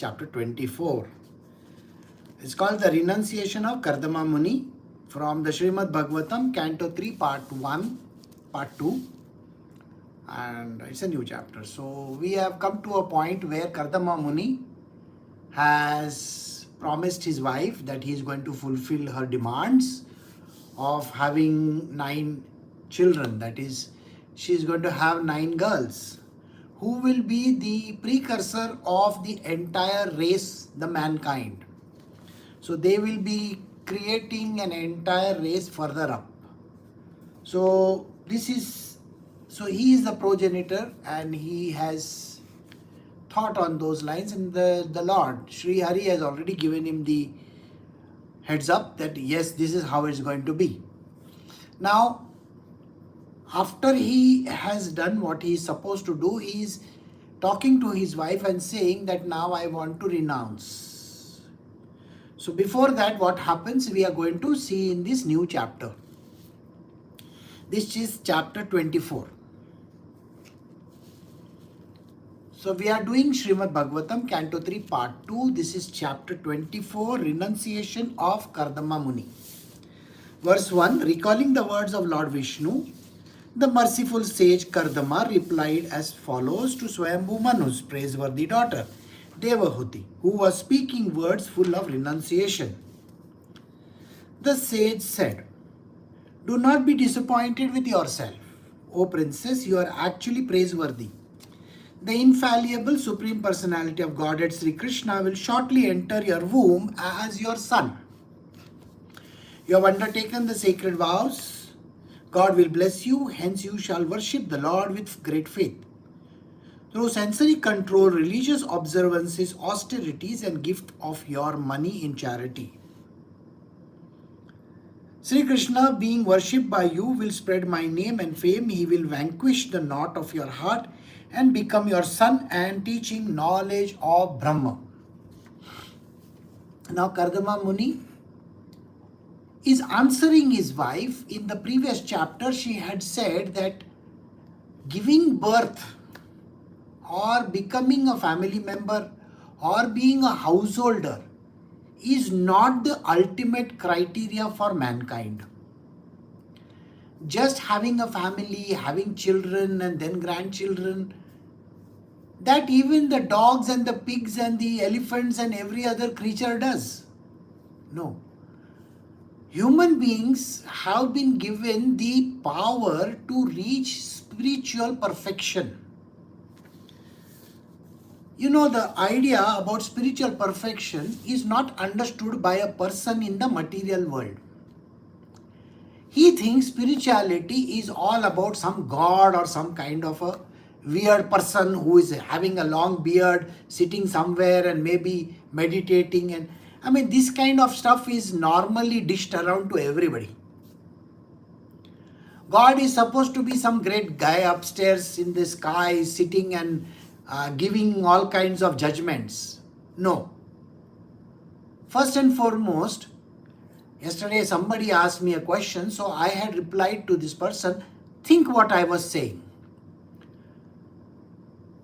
chapter 24. It's called the Renunciation of Kardama Muni from the Srimad Bhagavatam, Canto 3, Part 1, Part 2. And it's a new chapter. So we have come to a point where Kardama Muni has promised his wife that he is going to fulfill her demands of having 9 children. That is, she is going to have 9 girls who will be the precursor of the entire race, the mankind. So they will be creating an entire race further up. So he is the progenitor and he has thought on those lines, and the Lord, Sri Hari, has already given him the heads up that yes, this is how it's going to be. Now, after he has done what he is supposed to do, he is talking to his wife and saying that now I want to renounce. So before that, what happens, we are going to see in this new chapter. This is chapter 24. So we are doing Srimad Bhagavatam, Canto 3, Part 2. This is chapter 24, Renunciation of Kardama Muni. Verse 1, recalling the words of Lord Vishnu, the merciful sage Kardama replied as follows to Swayambhu Manu's praiseworthy daughter, Devahuti, who was speaking words full of renunciation. The sage said, "Do not be disappointed with yourself. O princess, you are actually praiseworthy. The infallible Supreme Personality of Godhead Sri Krishna will shortly enter your womb as your son. You have undertaken the sacred vows. God will bless you, hence you shall worship the Lord with great faith. Through sensory control, religious observances, austerities, and gift of your money in charity. Sri Krishna, being worshipped by you, will spread my name and fame. He will vanquish the knot of your heart and become your son and teaching knowledge of Brahma." Now Kardama Muni is answering his wife. In the previous chapter, she had said that giving birth or becoming a family member or being a householder is not the ultimate criteria for mankind. Just having a family, having children and then grandchildren, that even the dogs and the pigs and the elephants and every other creature does. No. Human beings have been given the power to reach spiritual perfection. You know, the idea about spiritual perfection is not understood by a person in the material world. He thinks spirituality is all about some god or some kind of a weird person who is having a long beard, sitting somewhere and maybe meditating. And I mean, this kind of stuff is normally dished around to everybody. God is supposed to be some great guy upstairs in the sky sitting and giving all kinds of judgments. No. First and foremost, yesterday somebody asked me a question, so I had replied to this person, think what I was saying.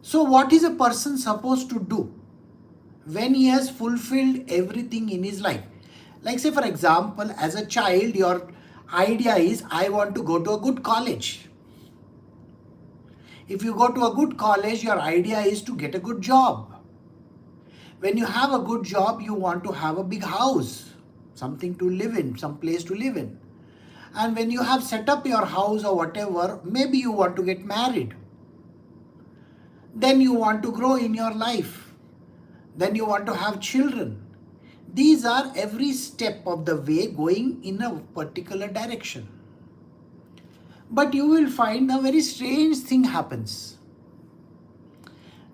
So what is a person supposed to do when he has fulfilled everything in his life? Like say for example, as a child, your idea is, I want to go to a good college. If you go to a good college, your idea is to get a good job. When you have a good job, you want to have a big house, something to live in, some place to live in. And when you have set up your house or whatever, maybe you want to get married. Then you want to grow in your life. Then you want to have children. These are every step of the way going in a particular direction. But you will find a very strange thing happens.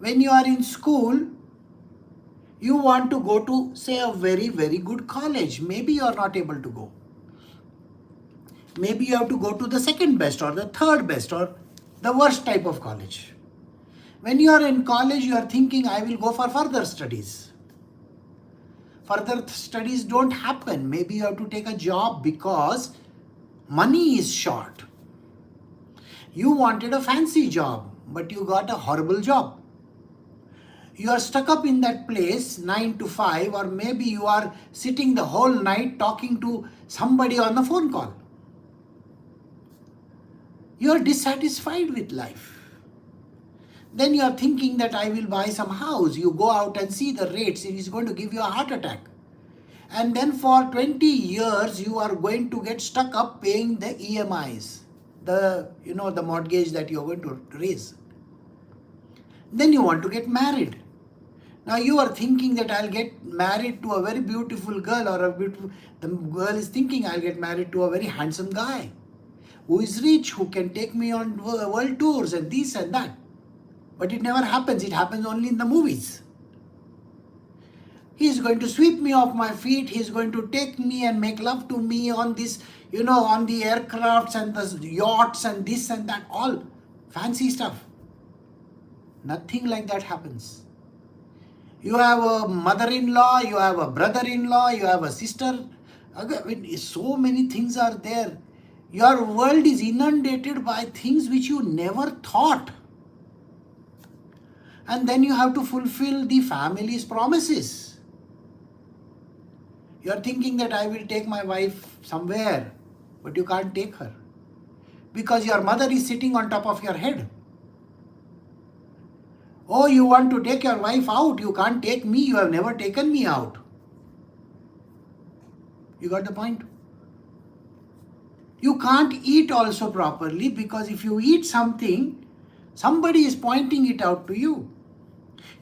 When you are in school, you want to go to, say, a very, very good college. Maybe you are not able to go. Maybe you have to go to the second best or the third best or the worst type of college. When you are in college, you are thinking, I will go for further studies. Further studies don't happen. Maybe you have to take a job because money is short. You wanted a fancy job, but you got a horrible job. You are stuck up in that place 9 to 5, or maybe you are sitting the whole night talking to somebody on the phone call. You are dissatisfied with life. Then you are thinking that I will buy some house. You go out and see the rates. It is going to give you a heart attack. And then for 20 years, you are going to get stuck up paying the EMIs, the mortgage that you are going to raise. Then you want to get married. Now you are thinking that I'll get married to a very beautiful girl, or the girl is thinking I'll get married to a very handsome guy who is rich, who can take me on world tours and this and that. But it never happens. It happens only in the movies. He is going to sweep me off my feet. He is going to take me and make love to me on this, on the aircrafts and the yachts and this and that, all fancy stuff. Nothing like that happens. You have a mother-in-law, you have a brother-in-law, you have a sister. So many things are there. Your world is inundated by things which you never thought. And then you have to fulfill the family's promises. You are thinking that I will take my wife somewhere, but you can't take her because your mother is sitting on top of your head. Oh, you want to take your wife out, you can't take me, you have never taken me out. You got the point? You can't eat also properly because if you eat something, somebody is pointing it out to you.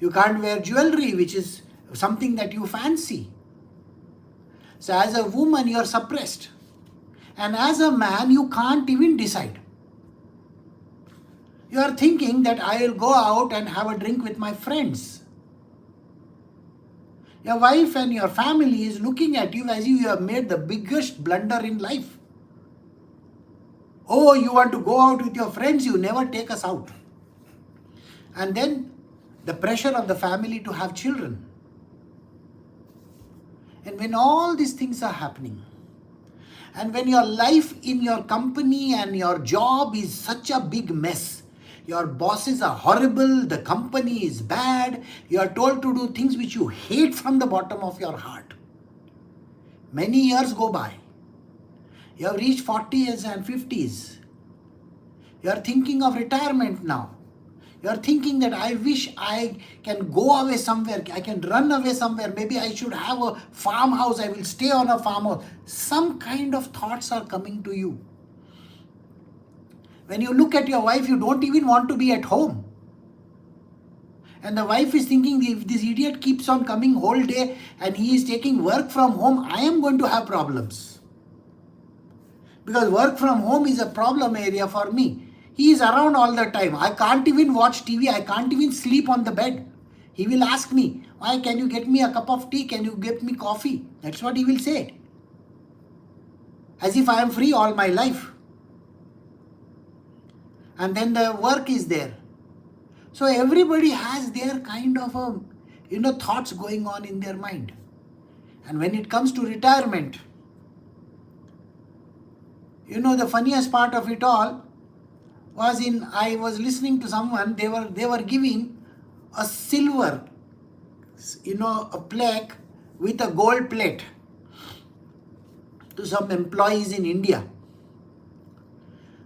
You can't wear jewelry, which is something that you fancy. So as a woman, you are suppressed. And as a man, you can't even decide. You are thinking that I will go out and have a drink with my friends. Your wife and your family is looking at you as if you have made the biggest blunder in life. Oh, you want to go out with your friends, you never take us out. And then the pressure of the family to have children. And when all these things are happening, and when your life in your company and your job is such a big mess, your bosses are horrible, the company is bad, you are told to do things which you hate from the bottom of your heart. Many years go by. You have reached 40s and 50s. You are thinking of retirement now. You are thinking that I wish I can go away somewhere, I can run away somewhere, maybe I should have a farmhouse, I will stay on a farmhouse. Some kind of thoughts are coming to you. When you look at your wife, you don't even want to be at home. And the wife is thinking, if this idiot keeps on coming whole day and he is taking work from home, I am going to have problems. Because work from home is a problem area for me. He is around all the time. I can't even watch TV. I can't even sleep on the bed. He will ask me, why can you get me a cup of tea? Can you get me coffee? That's what he will say. As if I am free all my life. And then the work is there. So everybody has their kind of thoughts going on in their mind. And when it comes to retirement, the funniest part of it all was I was listening to someone, they were giving a silver, a plaque with a gold plate to some employees in India.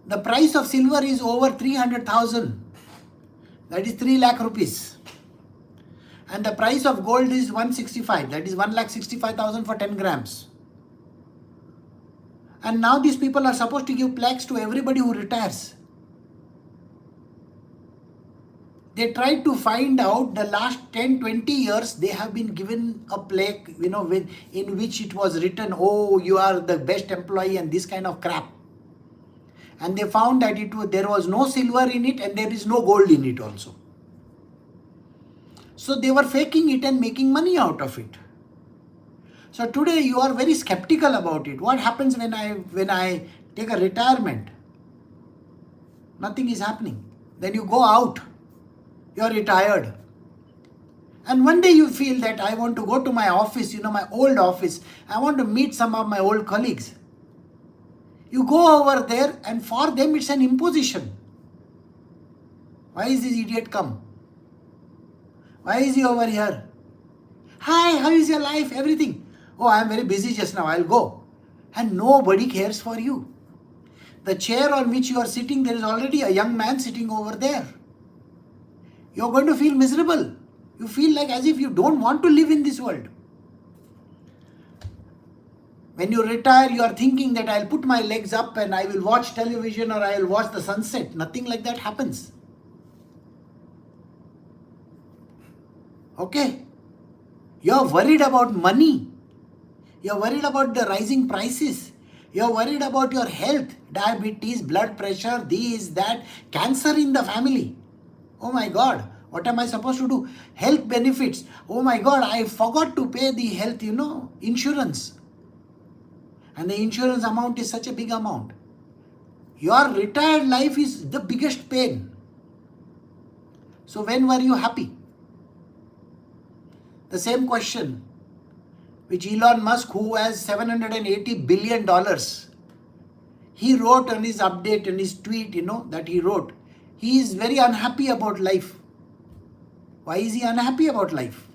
The price of silver is over 300,000. That is 3 lakh rupees. And the price of gold is 165. That is 1,65,000 for 10 grams. And now these people are supposed to give plaques to everybody who retires. They tried to find out the last 10-20 years they have been given a plaque, in which it was written, oh, you are the best employee and this kind of crap. And they found that there was no silver in it and there is no gold in it also. So they were faking it and making money out of it. So today you are very skeptical about it. What happens when I take a retirement? Nothing is happening. Then you go out. You are retired. And one day you feel that I want to go to my office, my old office. I want to meet some of my old colleagues. You go over there and for them it's an imposition. Why is this idiot come? Why is he over here? Hi, how is your life? Everything. Oh, I am very busy just now. I'll go. And nobody cares for you. The chair on which you are sitting, there is already a young man sitting over there. You're going to feel miserable. You feel like as if you don't want to live in this world. When you retire, you are thinking that I'll put my legs up and I will watch television or I will watch the sunset. Nothing like that happens. Okay? You're worried about money. You're worried about the rising prices. You're worried about your health, diabetes, blood pressure, this, that, cancer in the family. Oh my God, what am I supposed to do? Health benefits. Oh my God, I forgot to pay the health, insurance. And the insurance amount is such a big amount. Your retired life is the biggest pain. So when were you happy? The same question which Elon Musk, who has $780 billion, he wrote on his update, in his tweet, that he wrote. He is very unhappy about life. Why is he unhappy about life?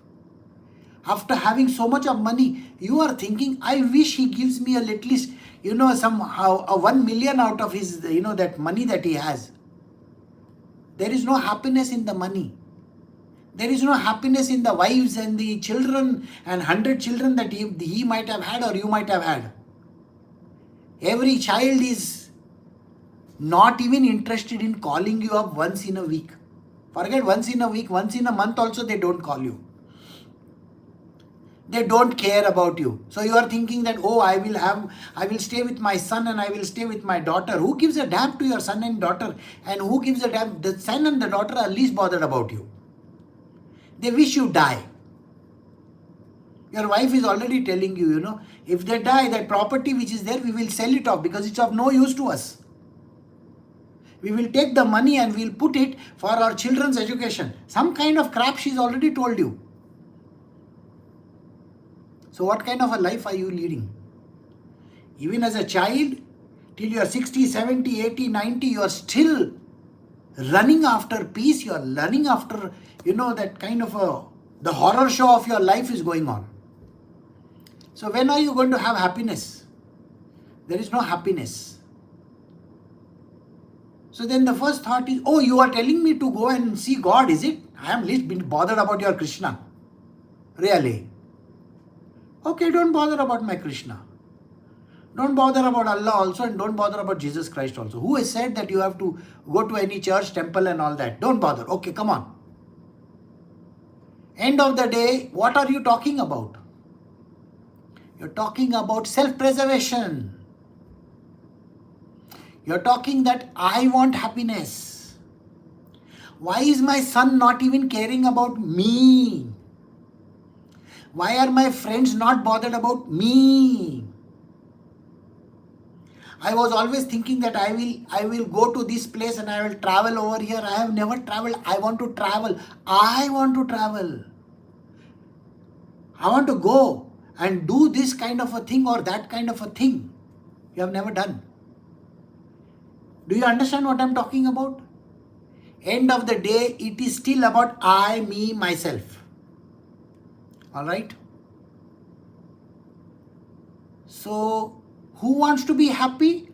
After having so much of money, you are thinking, I wish he gives me at least, somehow a 1 million out of his, that money that he has. There is no happiness in the money. There is no happiness in the wives and the children and 100 children that he might have had or you might have had. Every child is not even interested in calling you up once in a week. Forget once in a week, once in a month also they don't call you. They don't care about you. So you are thinking that, oh, I will stay with my son and I will stay with my daughter. Who gives a damn to your son and daughter? And who gives a damn? The son and the daughter are least bothered about you. They wish you die. Your wife is already telling you, if they die, that property which is there, we will sell it off because it's of no use to us. We will take the money and we'll put it for our children's education. Some kind of crap she's already told you. So what kind of a life are you leading? Even as a child, till you are 60, 70, 80, 90, you are still running after peace. You are running after, that kind of the horror show of your life is going on. So when are you going to have happiness? There is no happiness. So then the first thought is, oh, you are telling me to go and see God, is it? I am least been bothered about your Krishna. Really? Okay, don't bother about my Krishna. Don't bother about Allah also and don't bother about Jesus Christ also. Who has said that you have to go to any church, temple and all that? Don't bother. Okay, come on. End of the day, what are you talking about? You're talking about self-preservation. You're talking that I want happiness. Why is my son not even caring about me? Why are my friends not bothered about me? I was always thinking that I will go to this place and I will travel over here. I have never traveled. I want to travel. I want to travel. I want to go and do this kind of a thing or that kind of a thing. You have never done. Do you understand what I'm talking about? End of the day, it is still about I, me, myself. Alright? So, who wants to be happy?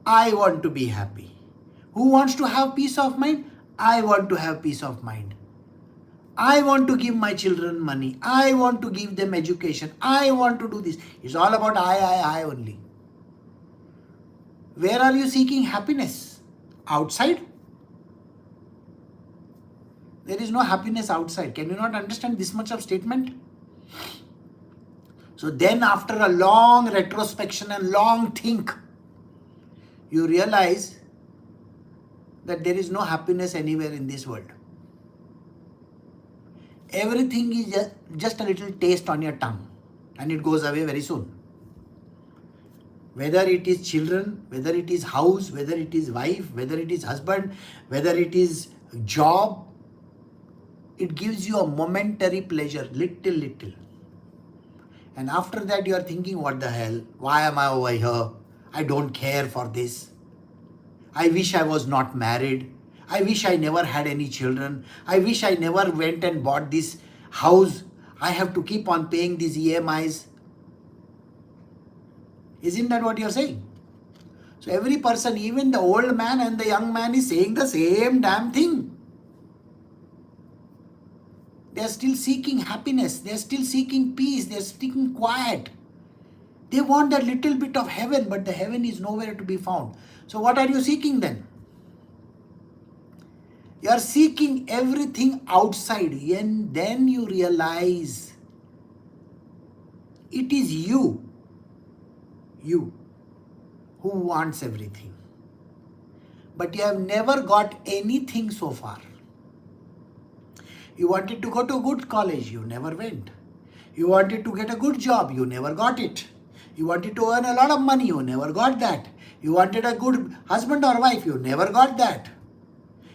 I want to be happy. Who wants to have peace of mind? I want to have peace of mind. I want to give my children money. I want to give them education. I want to do this. It's all about I only. Where are you seeking happiness? Outside? There is no happiness outside. Can you not understand this much of statement? So then after a long retrospection and long think, you realize that there is no happiness anywhere in this world. Everything is just a little taste on your tongue and it goes away very soon. Whether it is children, whether it is house, whether it is wife, whether it is husband, whether it is job, it gives you a momentary pleasure, little. And after that you are thinking, what the hell? Why am I over here? I don't care for this. I wish I was not married. I wish I never had any children. I wish I never went and bought this house. I have to keep on paying these EMIs. Isn't that what you're saying? So every person, even the old man and the young man, is saying the same damn thing. They are still seeking happiness. They are still seeking peace. They are seeking quiet. They want that little bit of heaven, but the heaven is nowhere to be found. So what are you seeking then? You are seeking everything outside, and then you realize it is you who wants everything. But you have never got anything so far. You wanted to go to a good college, you never went. You wanted to get a good job, you never got it. You wanted to earn a lot of money, you never got that. You wanted a good husband or wife, you never got that.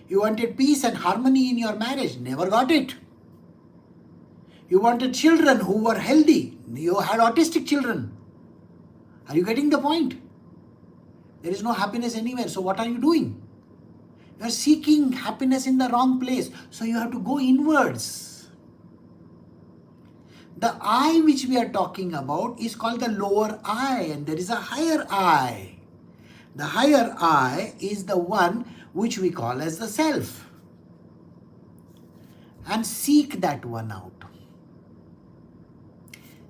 You wanted peace and harmony in your marriage, never got it. You wanted children who were healthy, you had autistic children. Are you getting the point? There is no happiness anywhere, so what are you doing? You are seeking happiness in the wrong place, so you have to go inwards. The I which we are talking about is called the lower I, and there is a higher I. The higher I is the one which we call as the self. And seek that one out.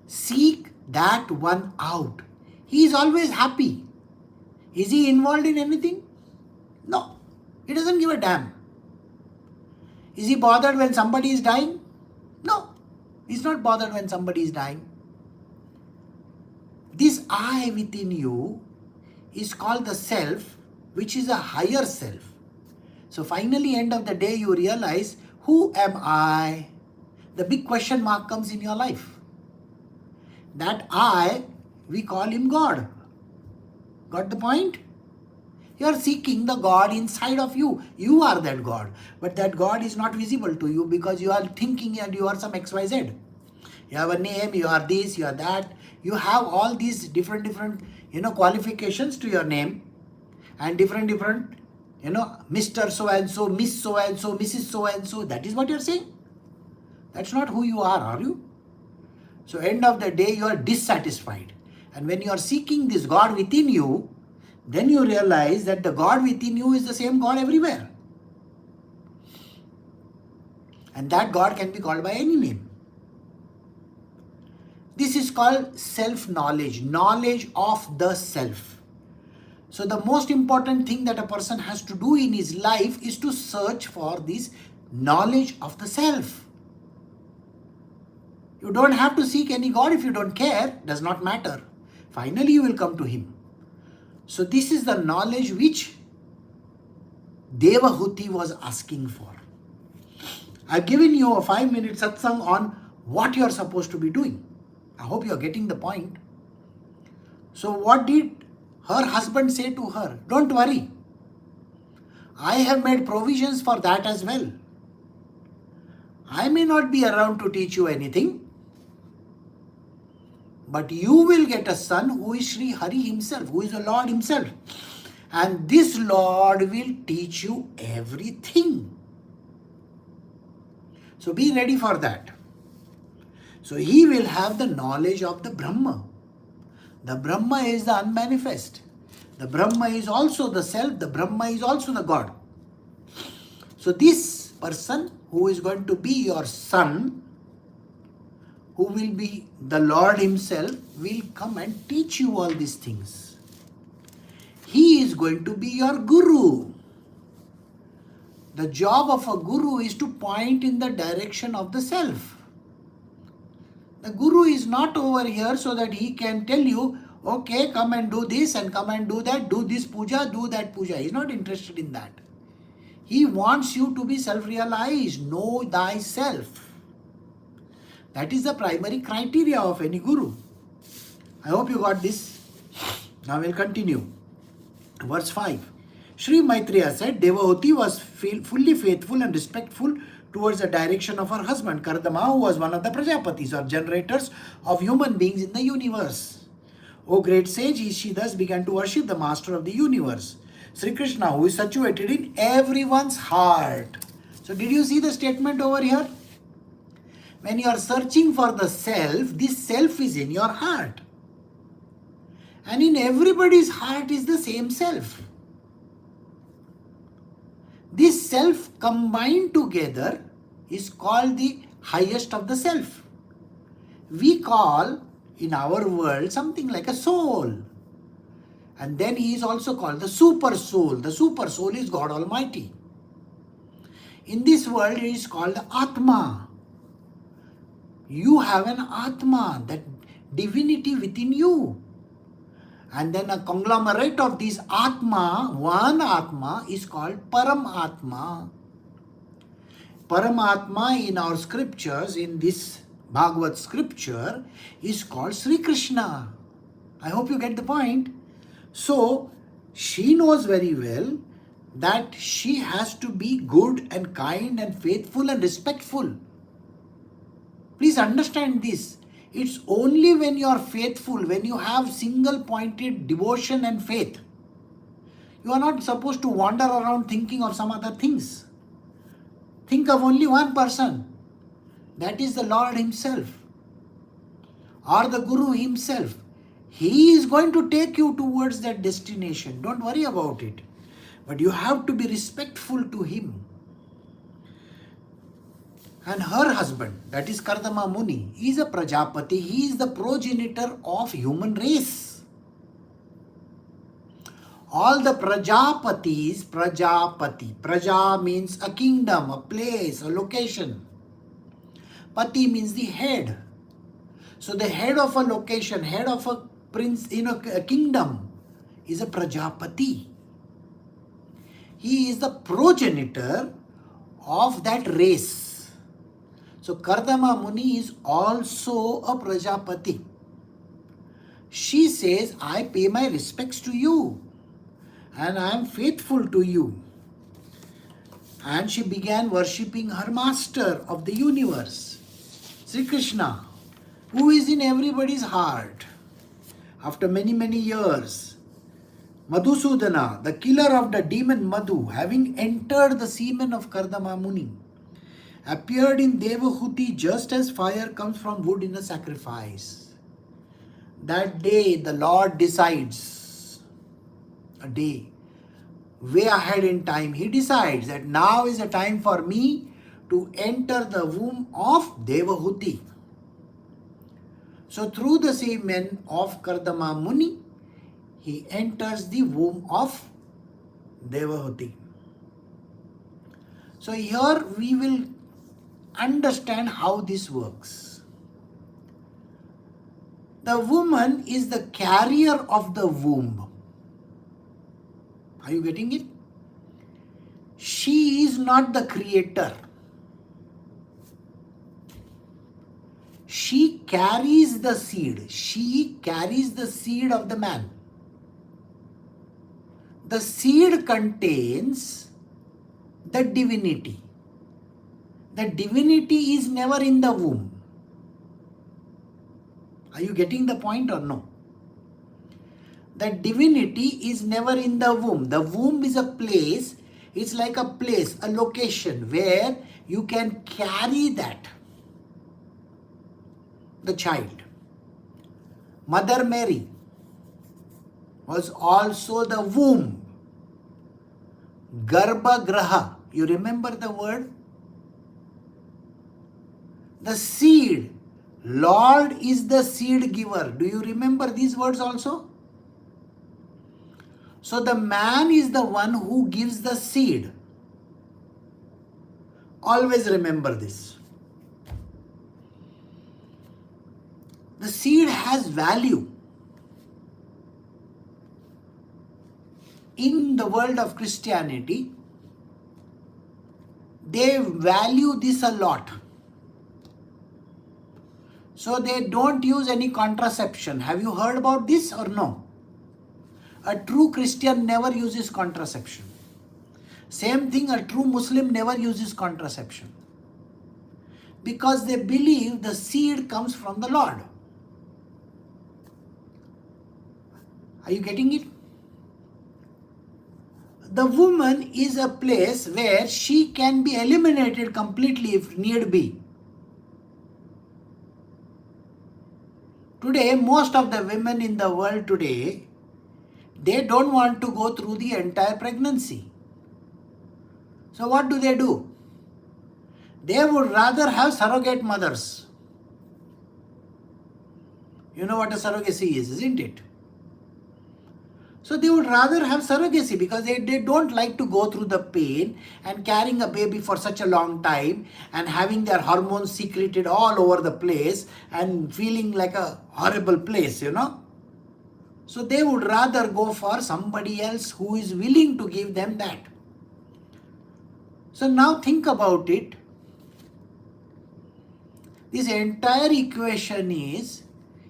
Seek that one out. He is always happy. Is he involved in anything? No. He doesn't give a damn. Is he bothered when somebody is dying? No. He's not bothered when somebody is dying. This I within you is called the self, which is a higher self. So finally, end of the day, you realize, who am I? The big question mark comes in your life. That I, we call him God. Got the point? You are seeking the God inside of you. You are that God. But that God is not visible to you because you are thinking and you are some XYZ. You have a name, you are this, you are that. You have all these different qualifications to your name. And different, Mr. So-and-so, Miss So-and-so, Mrs. So-and-so. That is what you are saying. That's not who you are you? So end of the day, you are dissatisfied. And when you are seeking this God within you, then you realize that the God within you is the same God everywhere. And that God can be called by any name. This is called self-knowledge, knowledge of the self. So the most important thing that a person has to do in his life is to search for this knowledge of the self. You don't have to seek any God if you don't care, does not matter. Finally you will come to him. So this is the knowledge which Devahuti was asking for. I've given you a 5-minute satsang on what you are supposed to be doing. I hope you are getting the point. So what did her husband say to her? Don't worry. I have made provisions for that as well. I may not be around to teach you anything, but you will get a son who is Sri Hari himself, who is the Lord himself. And this Lord will teach you everything. So be ready for that. So he will have the knowledge of the Brahma. The Brahma is the unmanifest. The Brahma is also the self. The Brahma is also the God. So this person who is going to be your son, who will be the Lord himself, will come and teach you all these things. He is going to be your guru. The job of a guru is to point in the direction of the self. The guru is not over here so that he can tell you, okay, come and do this and come and do that, do this puja, do that puja. He is not interested in that. He wants you to be self-realized, know thyself. That is the primary criteria of any guru. I hope you got this. Now we'll continue. Verse 5. Sri Maitreya said, Devahuti was fully faithful and respectful towards the direction of her husband, Kardama, who was one of the Prajapatis or generators of human beings in the universe. O great sage, she thus began to worship the master of the universe. Sri Krishna, who is situated in everyone's heart. So did you see the statement over here? When you are searching for the self, this self is in your heart. And in everybody's heart is the same self. This self combined together is called the highest of the self. We call in our world something like a soul. And then he is also called the super soul. The super soul is God Almighty. In this world it is called the Atma. You have an Atma, that divinity within you. And then a conglomerate of this Atma, one Atma, is called Paramatma. Paramatma in our scriptures, in this Bhagavad scripture, is called Sri Krishna. I hope you get the point. So, she knows very well that she has to be good and kind and faithful and respectful. Please understand this. It's only when you are faithful, when you have single-pointed devotion and faith. You are not supposed to wander around thinking of some other things. Think of only one person. That is the Lord Himself or the Guru Himself. He is going to take you towards that destination. Don't worry about it. But you have to be respectful to Him. And her husband, that is Kardama Muni, is a Prajapati. He is the progenitor of human race. All the Prajapatis, Prajapati. Praja means a kingdom, a place, a location. Pati means the head. So the head of a location, head of a prince in a kingdom is a Prajapati. He is the progenitor of that race. So Kardama Muni is also a Prajapati. She says, I pay my respects to you and I am faithful to you. And she began worshipping her master of the universe, Sri Krishna, who is in everybody's heart. After many, many years, Madhusudana, the killer of the demon Madhu, having entered the semen of Kardama Muni, appeared in Devahuti just as fire comes from wood in a sacrifice. That day the Lord decides, a day way ahead in time, He decides that now is the time for me to enter the womb of Devahuti. So through the semen of Kardama Muni, he enters the womb of Devahuti. So here we will understand how this works. The woman is the carrier of the womb. Are you getting it? She is not the creator. She carries the seed. She carries the seed of the man. The seed contains the divinity. The divinity is never in the womb. Are you getting the point or no? The divinity is never in the womb. The womb is a place, it's like a place, a location where you can carry that, the child. Mother Mary was also the womb. Garbha Graha, you remember the word? The seed. Lord is the seed giver. Do you remember these words also? So the man is the one who gives the seed. Always remember this. The seed has value. In the world of Christianity, they value this a lot. So they don't use any contraception. Have you heard about this or no? A true Christian never uses contraception. Same thing, a true Muslim never uses contraception. Because they believe the seed comes from the Lord. Are you getting it? The woman is a place where she can be eliminated completely if need be. Today, most of the women in the world today, they don't want to go through the entire pregnancy. So what do? They would rather have surrogate mothers. You know what a surrogacy is, isn't it? So they would rather have surrogacy because they don't like to go through the pain and carrying a baby for such a long time and having their hormones secreted all over the place and feeling like a horrible place, So they would rather go for somebody else who is willing to give them that. So now think about it. This entire equation is,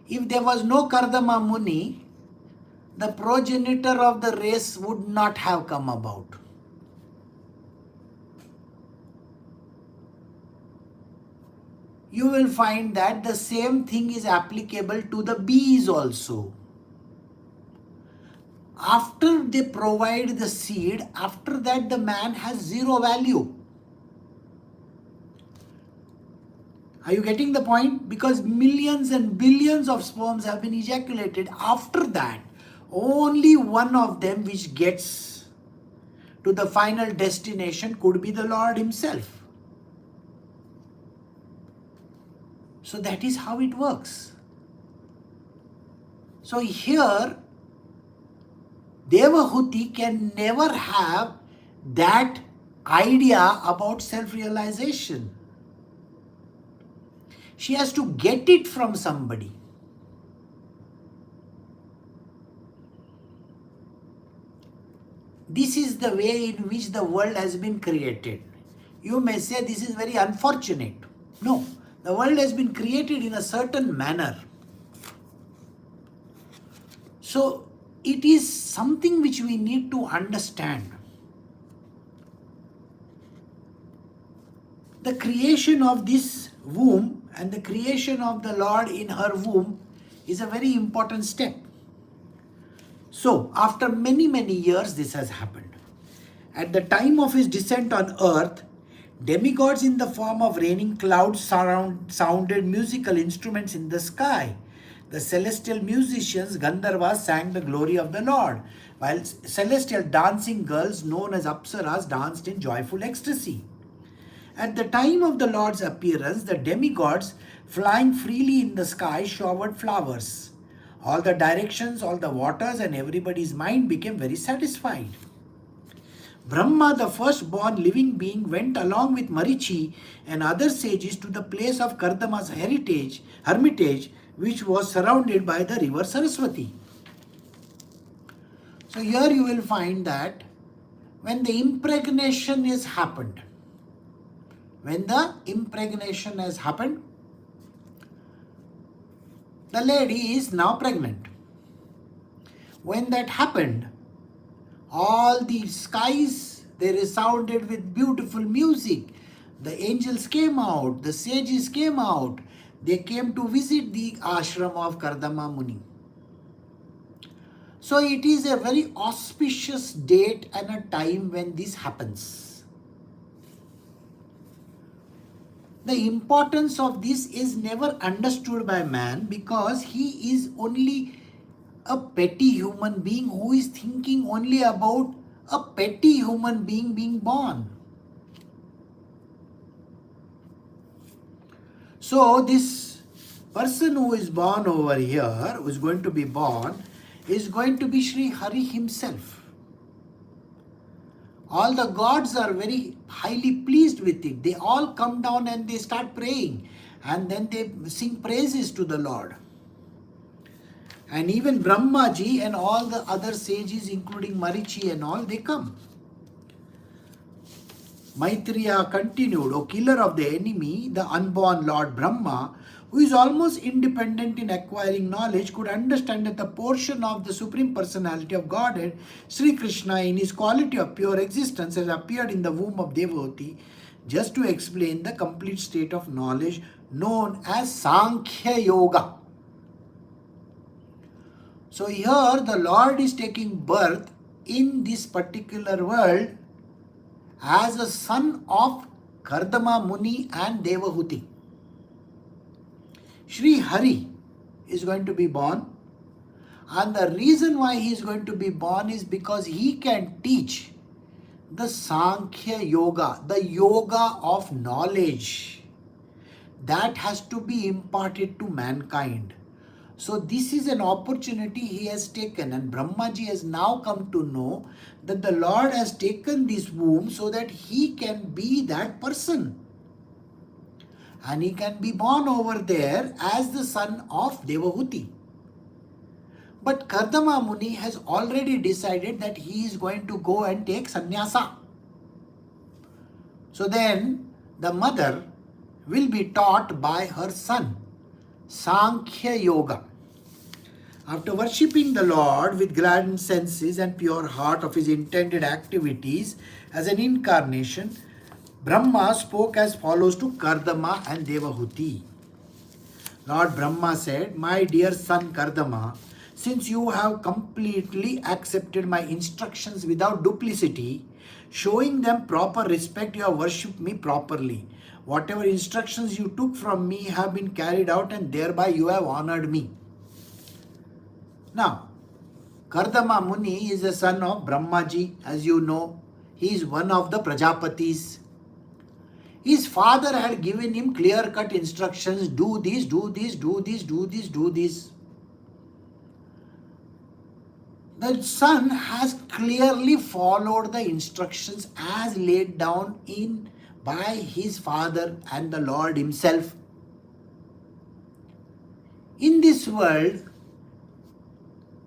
if there was no Kardama Muni, the progenitor of the race would not have come about. You will find that the same thing is applicable to the bees also. After they provide the seed, after that the man has zero value. Are you getting the point? Because millions and billions of sperms have been ejaculated. After that, only one of them which gets to the final destination could be the Lord himself. So that is how it works. So here, Devahuti can never have that idea about self-realization. She has to get it from somebody. This is the way in which the world has been created. You may say this is very unfortunate. No, the world has been created in a certain manner. So it is something which we need to understand. The creation of this womb and the creation of the Lord in her womb is a very important step. So, after many, many years, this has happened. At the time of his descent on earth, demigods in the form of raining clouds sounded musical instruments in the sky. The celestial musicians, Gandharvas, sang the glory of the Lord, while celestial dancing girls known as Apsaras danced in joyful ecstasy. At the time of the Lord's appearance, the demigods, flying freely in the sky, showered flowers. All the directions, all the waters, and everybody's mind became very satisfied. Brahma, the firstborn living being, went along with Marichi and other sages to the place of Kardama's hermitage, which was surrounded by the river Saraswati. So here you will find that when the impregnation has happened, the lady is now pregnant. When that happened, all the skies, they resounded with beautiful music. The angels came out, the sages came out. They came to visit the ashram of Kardama Muni. So it is a very auspicious date and a time when this happens. The importance of this is never understood by man because he is only a petty human being who is thinking only about a petty human being being born. So this person who is born over here, who is going to be born, is going to be Sri Hari himself. All the gods are very highly pleased with it. They all come down and they start praying. And then they sing praises to the Lord. And even Brahmaji and all the other sages, including Marichi and all, they come. Maitreya continued, O killer of the enemy, the unborn Lord Brahma, who is almost independent in acquiring knowledge, could understand that the portion of the Supreme Personality of Godhead, Sri Krishna, in his quality of pure existence, has appeared in the womb of Devoti just to explain the complete state of knowledge known as Sankhya Yoga. So here the Lord is taking birth in this particular world as a son of Kardama Muni and Devahuti. Sri Hari is going to be born, and the reason why he is going to be born is because he can teach the Sankhya Yoga, the yoga of knowledge that has to be imparted to mankind. So this is an opportunity he has taken, and Brahmaji has now come to know that the Lord has taken this womb so that he can be that person. And he can be born over there as the son of Devahuti. But Kardama Muni has already decided that he is going to go and take sannyasa. So then the mother will be taught by her son Sankhya Yoga. After worshipping the Lord with gladdened senses and pure heart of his intended activities as an incarnation, Brahma spoke as follows to Kardama and Devahuti. Lord Brahma said, "My dear son Kardama, since you have completely accepted my instructions without duplicity, showing them proper respect, you have worshipped me properly. Whatever instructions you took from me have been carried out, and thereby you have honored me." Now, Kardama Muni is the son of Brahmaji, as you know. He is one of the Prajapatis. His father had given him clear-cut instructions: do this, do this, do this, do this, do this. The son has clearly followed the instructions as laid down by his father and the Lord himself. In this world,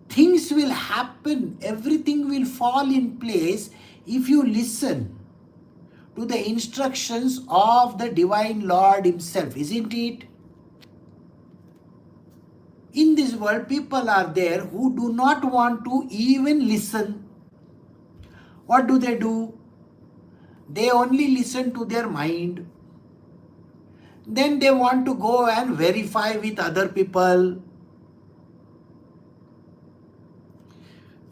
things will happen, everything will fall in place if you listen to the instructions of the Divine Lord himself, isn't it? In this world, people are there who do not want to even listen. What do? They only listen to their mind. Then they want to go and verify with other people.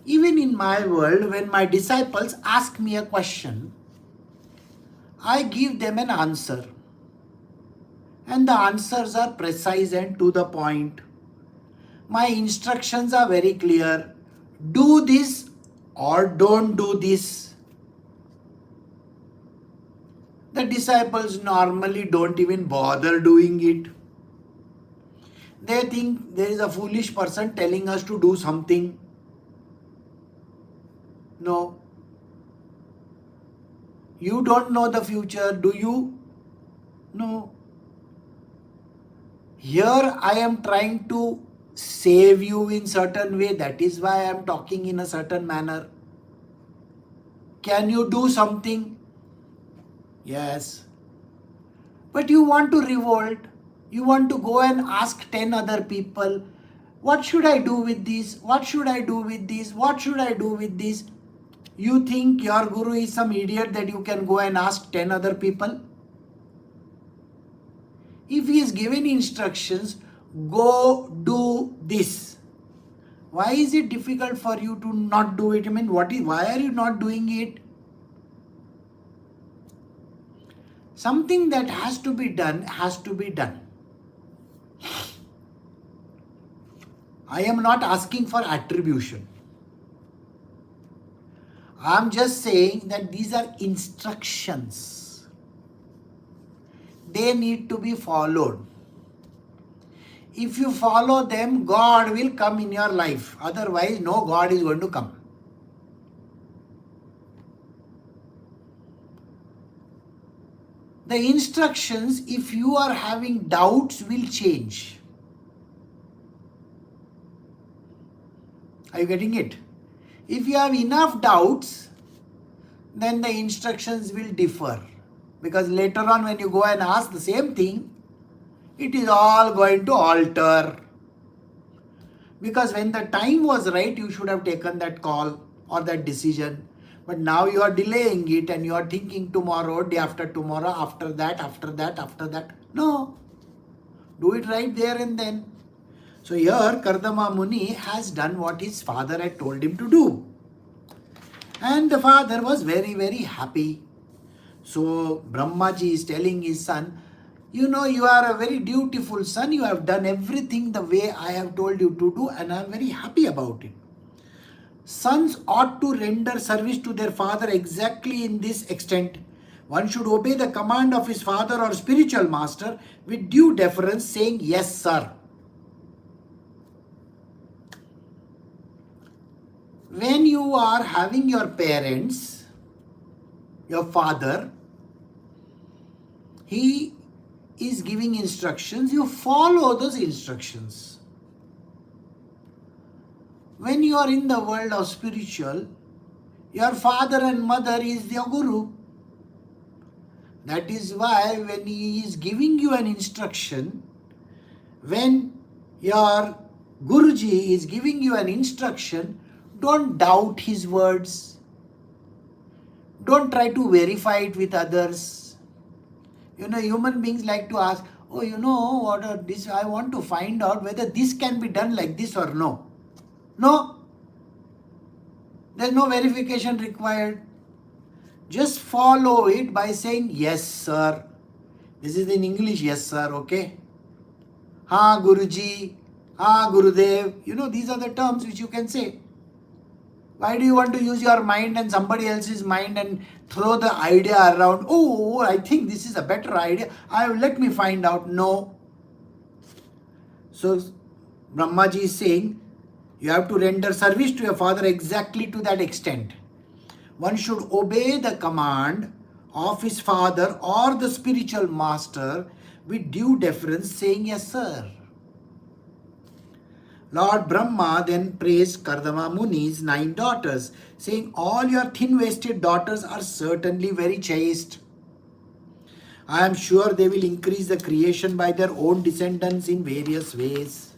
Even in my world, when my disciples ask me a question, I give them an answer. And the answers are precise and to the point. My instructions are very clear. Do this or don't do this. The disciples normally don't even bother doing it. They think there is a foolish person telling us to do something. No. You don't know the future, do you? No. Here I am trying to save you in certain way. That is why I am talking in a certain manner. Can you do something? Yes. But you want to revolt. You want to go and ask 10 other people, what should I do with this? What should I do with this? What should I do with this? You think your guru is some idiot that you can go and ask 10 other people? If he is given instructions, go do this. Why is it difficult for you to not do it? I mean, why are you not doing it? Something that has to be done has to be done. I am not asking for attribution. I am just saying that these are instructions. They need to be followed. If you follow them, God will come in your life. Otherwise, no God is going to come. The instructions, if you are having doubts, will change. Are you getting it? If you have enough doubts, then the instructions will differ. Because later on when you go and ask the same thing, it is all going to alter. Because when the time was right, you should have taken that call or that decision. But now you are delaying it and you are thinking tomorrow, day after tomorrow, after that, after that, after that. No. Do it right there and then. So here Kardama Muni has done what his father had told him to do. And the father was very, very happy. So Brahmaji is telling his son, you know, you are a very dutiful son. You have done everything the way I have told you to do, and I am very happy about it. Sons ought to render service to their father exactly in this extent. One should obey the command of his father or spiritual master with due deference, saying, yes, sir. When you are having your parents, your father, he is giving instructions, you follow those instructions. When you are in the world of spiritual, your father and mother is your guru. That is why when he is giving you an instruction, when your Guruji is giving you an instruction, don't doubt his words. Don't try to verify it with others. You know, human beings like to ask, oh, you know, what are this? I want to find out whether this can be done like this or no. No. There is no verification required. Just follow it by saying, yes, sir. This is in English, yes, sir, okay? Ha, Guruji. Ha, Gurudev. You know, these are the terms which you can say. Why do you want to use your mind and somebody else's mind and throw the idea around? Oh, I think this is a better idea. Let me find out. No. So, Brahmaji is saying, you have to render service to your father exactly to that extent. One should obey the command of his father or the spiritual master with due deference, saying, yes, sir. Lord Brahma then praised Kardama Muni's 9 daughters, saying, all your thin-waisted daughters are certainly very chaste. I am sure they will increase the creation by their own descendants in various ways.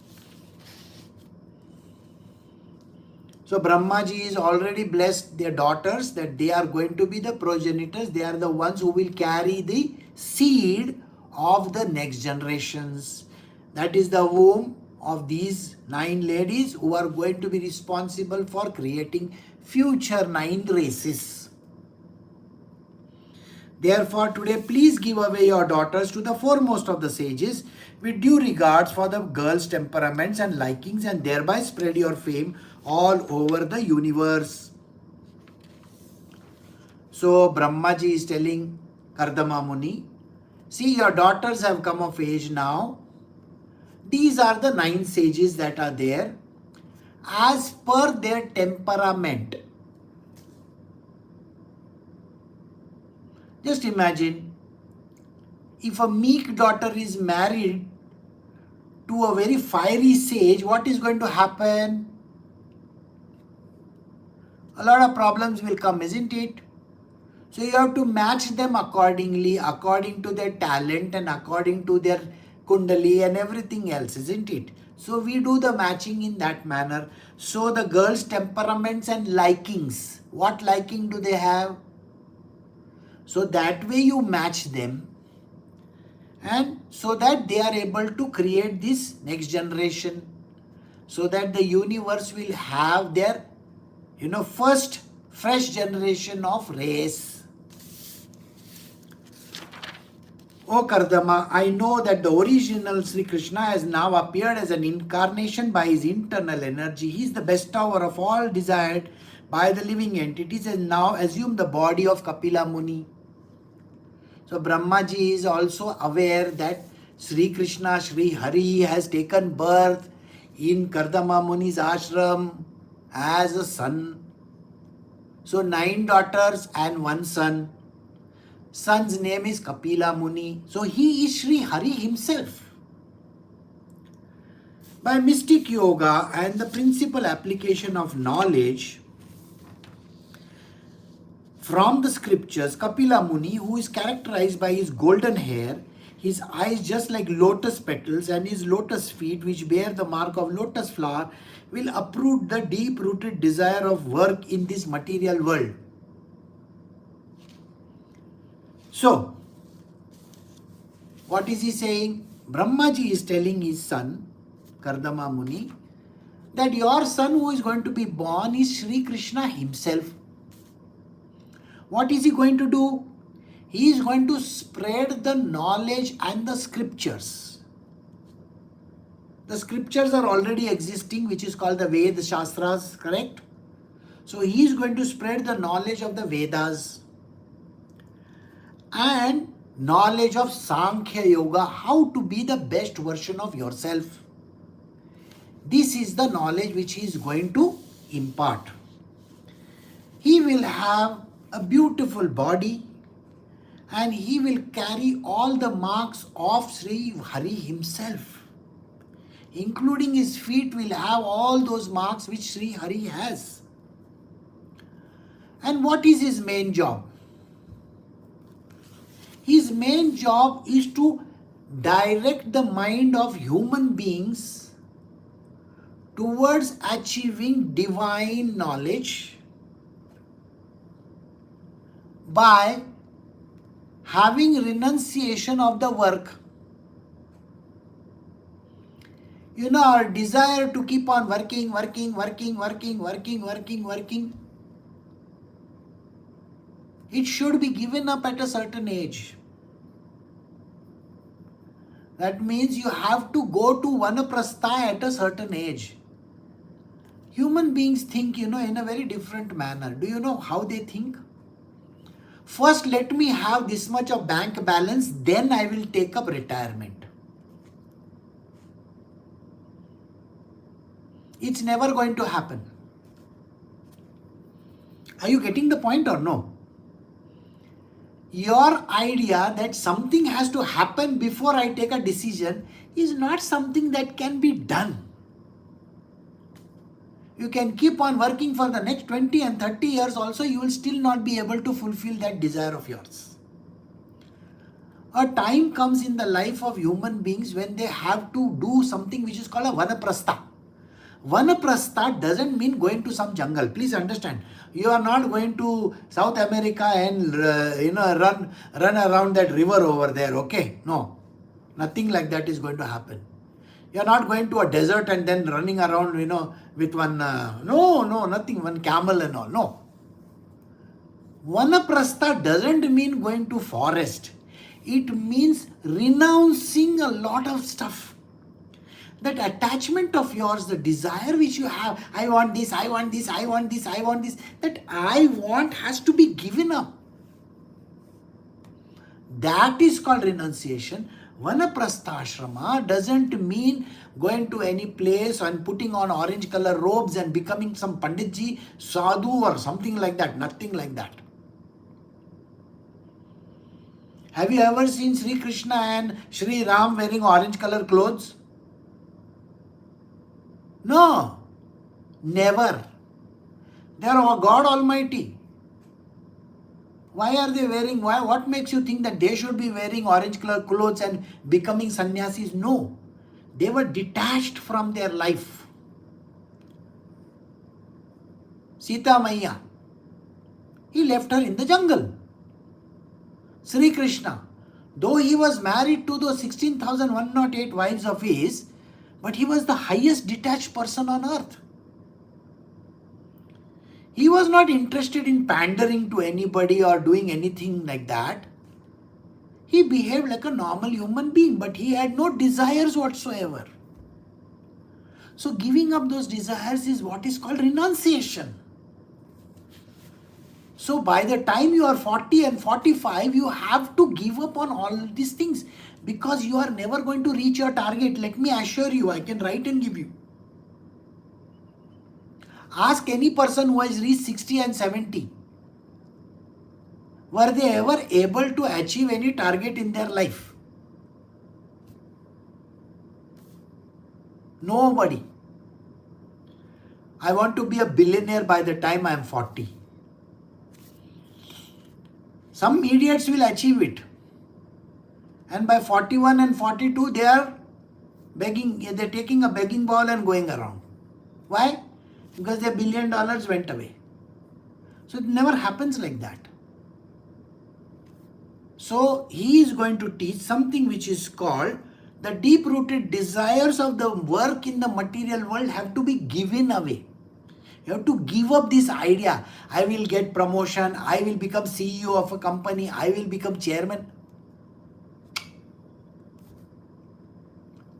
So Brahmaji is already blessed their daughters that they are going to be the progenitors. They are the ones who will carry the seed of the next generations. That is the womb of these 9 ladies who are going to be responsible for creating future 9 races. Therefore, today please give away your daughters to the foremost of the sages with due regards for the girls' temperaments and likings, and thereby spread your fame all over the universe. So Brahmaji is telling Kardama Muni, see, your daughters have come of age now. These are the 9 sages that are there as per their temperament. Just imagine, if a meek daughter is married to a very fiery sage, what is going to happen? A lot of problems will come, isn't it? So you have to match them accordingly, according to their talent and according to their kundali and everything else, isn't it? So we do the matching in that manner. So the girls' temperaments and likings, what liking do they have? So that way you match them, and so that they are able to create this next generation, so that the universe will have their, first fresh generation of race. O Kardama, I know that the original Sri Krishna has now appeared as an incarnation by his internal energy. He is the bestower of all desired by the living entities and now assumed the body of Kapila Muni. So Brahmaji is also aware that Sri Krishna, Sri Hari has taken birth in Kardama Muni's ashram as a son. So 9 daughters and 1 son. Son's name is Kapila Muni. So he is Sri Hari himself. By mystic yoga and the principal application of knowledge from the scriptures, Kapila Muni, who is characterized by his golden hair, his eyes just like lotus petals, and his lotus feet which bear the mark of lotus flower, will uproot the deep-rooted desire of work in this material world. So, what is he saying? Brahmaji is telling his son, Kardama Muni, that your son who is going to be born is Sri Krishna himself. What is he going to do? He is going to spread the knowledge and the scriptures. The scriptures are already existing, which is called the Ved Shastras, correct? So he is going to spread the knowledge of the Vedas and knowledge of Sankhya Yoga, how to be the best version of yourself. This is the knowledge which he is going to impart. He will have a beautiful body and he will carry all the marks of Sri Hari himself. Including his feet will have all those marks which Sri Hari has. And what is his main job? His main job is to direct the mind of human beings towards achieving divine knowledge by having renunciation of the work. You know, our desire to keep on working. It should be given up at a certain age. That means you have to go to Vanaprastha at a certain age. Human beings think, in a very different manner. Do you know how they think? First, let me have this much of bank balance, then I will take up retirement. It's never going to happen. Are you getting the point or no? Your idea that something has to happen before I take a decision is not something that can be done. You can keep on working for the next 20 and 30 years also, you will still not be able to fulfill that desire of yours. A time comes in the life of human beings when they have to do something which is called a Vanaprastha. Vanaprastha doesn't mean going to some jungle. Please understand. You are not going to South America and run around that river over there. Okay? No. Nothing like that is going to happen. You are not going to a desert and then running around, with one, nothing, one camel and all. No. Vanaprastha doesn't mean going to forest. It means renouncing a lot of stuff. That attachment of yours, the desire which you have, I want this, that I want has to be given up. That is called renunciation. Vanaprastha ashrama doesn't mean going to any place and putting on orange color robes and becoming some Panditji, sadhu or something like that. Nothing like that. Have you ever seen Sri Krishna and Sri Ram wearing orange color clothes? No, never. They are God Almighty. Why are they wearing, what makes you think that they should be wearing orange color clothes and becoming sannyasis? No, they were detached from their life. Sita Maiya, he left her in the jungle. Sri Krishna, though he was married to those 16,108 wives of his, but he was the highest detached person on earth. He was not interested in pandering to anybody or doing anything like that. He behaved like a normal human being, but he had no desires whatsoever. So giving up those desires is what is called renunciation. So by the time you are 40 and 45, you have to give up on all these things because you are never going to reach your target. Let me assure you, I can write and give you. Ask any person who has reached 60 and 70. Were they ever able to achieve any target in their life? Nobody. I want to be a billionaire by the time I am 40. Some idiots will achieve it. And by 41 and 42, they are begging, they're taking a begging bowl and going around. Why? Because their $1 billion went away. So it never happens like that. So he is going to teach something which is called the deep-rooted desires of the work in the material world have to be given away. You have to give up this idea. I will get promotion. I will become CEO of a company. I will become chairman.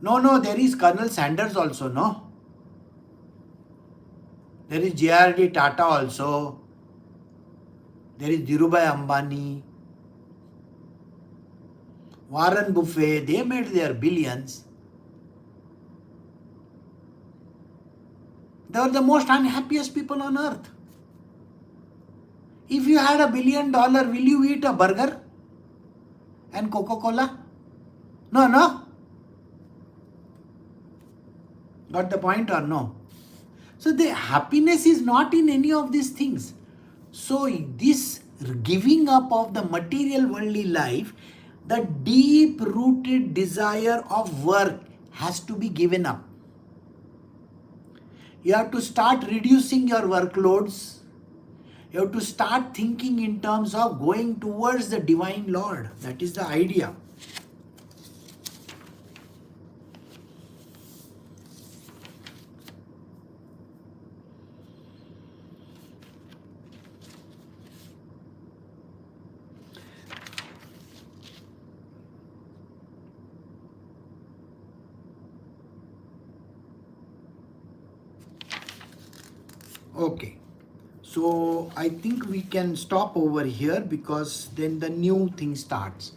No, there is Colonel Sanders also, no? There is J.R.D. Tata also. There is Dhirubhai Ambani. Warren Buffett, they made their billions. They were the most unhappiest people on earth. If you had $1 billion, will you eat a burger and Coca-Cola? No. Got the point or no? So the happiness is not in any of these things. So this giving up of the material worldly life, the deep-rooted desire of work has to be given up. You have to start reducing your workloads. You have to start thinking in terms of going towards the Divine Lord. That is the idea. Okay. So I think we can stop over here because then the new thing starts.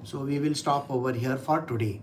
So we will stop over here for today.